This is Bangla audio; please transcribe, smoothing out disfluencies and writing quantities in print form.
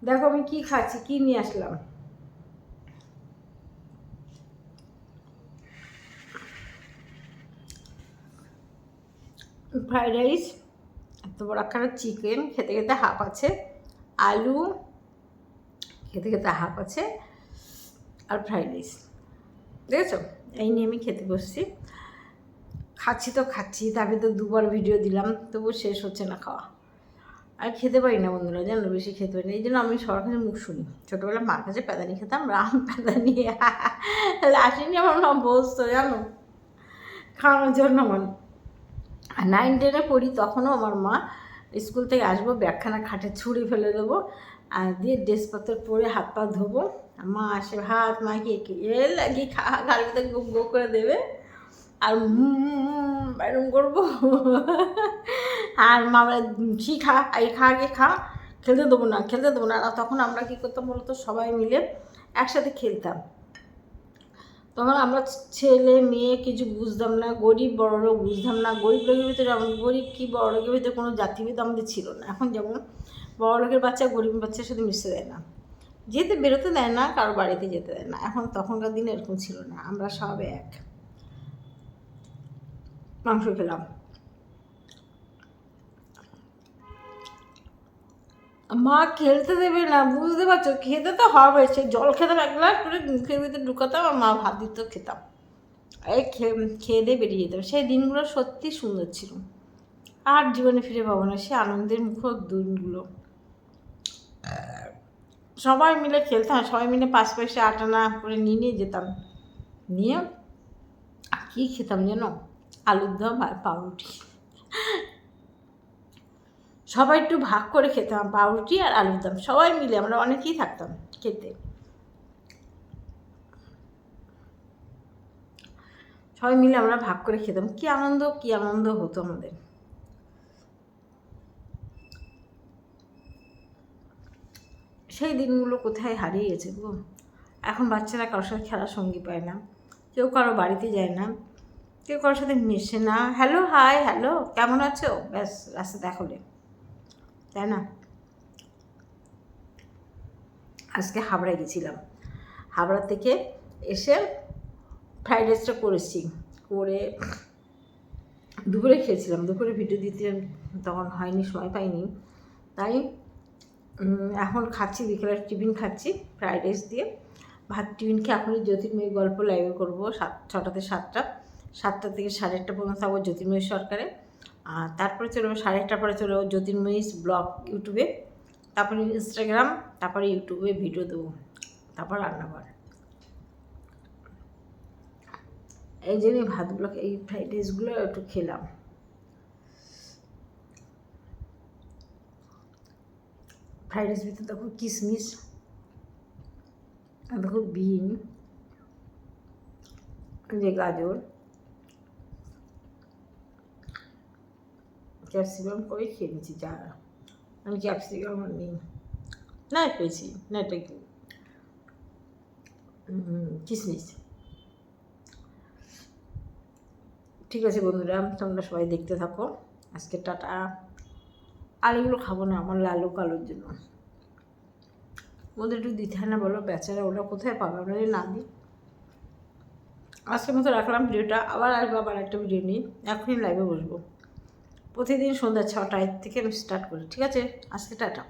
দেখো আমি কি খাচ্ছি, কি নিয়ে আসলাম। ফ্রাইড রাইস, এত বড় একখানা চিকেন, খেতে খেতে হাফ আছে, আলু খেতে খেতে হাফ আছে, আর ফ্রাইড রাইস, দেখেছো? এই নিয়ে আমি খেতে বসছি। খাচ্ছি তো খাচ্ছি, তারপরে তো দুবার ভিডিও দিলাম, তবু শেষ হচ্ছে না খাওয়া। আর খেতে পারি না বন্ধুরা, জানো, বেশি খেতে পারি না। এই জন্য আমি সবার কাছে মুখ শুনি। ছোটোবেলা মার কাছে প্যাদানি খেতাম, রাম প্যাদানি আসেনি আমার মা বসতো, জানো, খাওয়ানোর জন্য। আমার 9-10-এ পড়ি, তখনও আমার মা স্কুল থেকে আসবো, ব্যাগখানা খাটে ছুঁড়ে ফেলে দেবো, আর দিয়ে ড্রেসপত্র পরে হাত পা ধোবো। মা আসে, ভাত মাখিয়ে এ লাগিয়ে গাড়ির ভিতরে গো গো করে দেবে, আর এরকম করবো। আর মা বলে খা, এই খা, আগে খা, খেলতে দেবো না, খেলতে দেবো না। আর তখন আমরা কী করতাম বলতো, সবাই মিলে একসাথে খেলতাম। তখন আমরা ছেলে মেয়ে কিছু বুঝতাম না, গরিব বড়লোক বুঝতাম না। গরিব লোকের ভিতরে, আমাদের গরিব কি বড় লোকের ভিতরে কোনো জাতিভেদ আমাদের ছিল না। এখন যেমন বড় লোকের বাচ্চা গরিব বাচ্চার সাথে মিশতে দেয় না, যেতে বেরোতে দেয় না, কারো বাড়িতে যেতে দেয় না। এখন তখনকার দিনে এরকম ছিল না, আমরা সব এক। মাংস খেলাম, মা খেলতে দেবে না, বুঝতে পারছো, খেতে তো হবে। সে জল খেতাম এক গ্লাস করে, মুখের ভিতরে ঢুকাতাম, আর মা ভাত দিত, খেতাম। এই খেয়ে দিয়ে বেরিয়ে যেতাম। সেই দিনগুলো সত্যি সুন্দর ছিল, আর জীবনে ফিরে পাবো না সে আনন্দের মুখর দিনগুলো। সবাই মিলে খেলতাম, সবাই মিলে 5 পয়সা 8 আনা করে নিয়ে নিয়ে যেতাম। নিয়ে কী খেতাম যেন, আলুর দম আর পাউরুটি। সবাই একটু ভাগ করে খেতাম, পাউরুটি আর আলুর দম, সবাই মিলে। আমরা অনেকেই থাকতাম খেতে, সবাই মিলে আমরা ভাগ করে খেতাম। কী আনন্দ, কী আনন্দ হতো আমাদের। সেই দিনগুলো কোথায় হারিয়ে গেছে গো। এখন বাচ্চারা কারোর সাথে খেলার সঙ্গী পায় না, কেউ কারো বাড়িতে যায় না, কেউ কারোর সাথে মেশে না। হ্যালো, হাই, হ্যালো, কেমন আছো, ব্যাস রাস্তা দেখালে, তাই না? আজকে হাবড়ায় গেছিলাম, হাবড়া থেকে এসে ফ্রাইড রাইসটা করেছি, করে দুপুরে খেয়েছিলাম। দুপুরে ভিডিও দিতে তখন হয়নি, সময় পাইনি, তাই এখন খাচ্ছি, বিকেলে টিফিন খাচ্ছি ফ্রাইড রাইস দিয়ে ভাত। টিফিন খেয়ে এখনই জ্যোতির্ময়ী গল্প লাইভে করবো 6টা থেকে 7টা, 7টা থেকে 8:30 পর্যন্ত আবার জ্যোতির্ময়ী সরকারে। আর তারপরে চলে যাবো 1:30টার পরে চলে যাবো জ্যোতির্ময়ী ব্লগ ইউটিউবে, তারপরে ইনস্টাগ্রাম, তারপরে ইউটিউবে ভিডিও দেবো, তারপর রান্নাঘর। এই জন্যই ভাতগুলো, এই ফ্রাইড রাইসগুলো একটু খেলাম। ফ্রাইড রাইস ভিতরে দেখো কিশমিশ, দেখো বিন, যে গাজর, ক্যাপসিকাম করে খেয়ে নিচ্ছি। যা আমি ক্যাপসিকাম নেই, না পেয়েছি না, এটা কি কিশমিশ। ঠিক আছে বন্ধুরা, তোমরা সবাই দেখতে থাকো। আজকে টাটা। আর এগুলো খাবো না, আমার লালু কালোর জন্য। ওদের একটু দিতে হয় না বলো, বেচারা, ওরা কোথায় পাবে, আমরা না দিই। আজকের মতো রাখলাম ভিডিওটা, আবার আসবো আবার একটা ভিডিও নিয়ে। এখনই লাইভে বসবো, প্রতিদিন সন্ধ্যা 6টায় থেকে আমি স্টার্ট করি। ঠিক আছে, আজকে টাটা।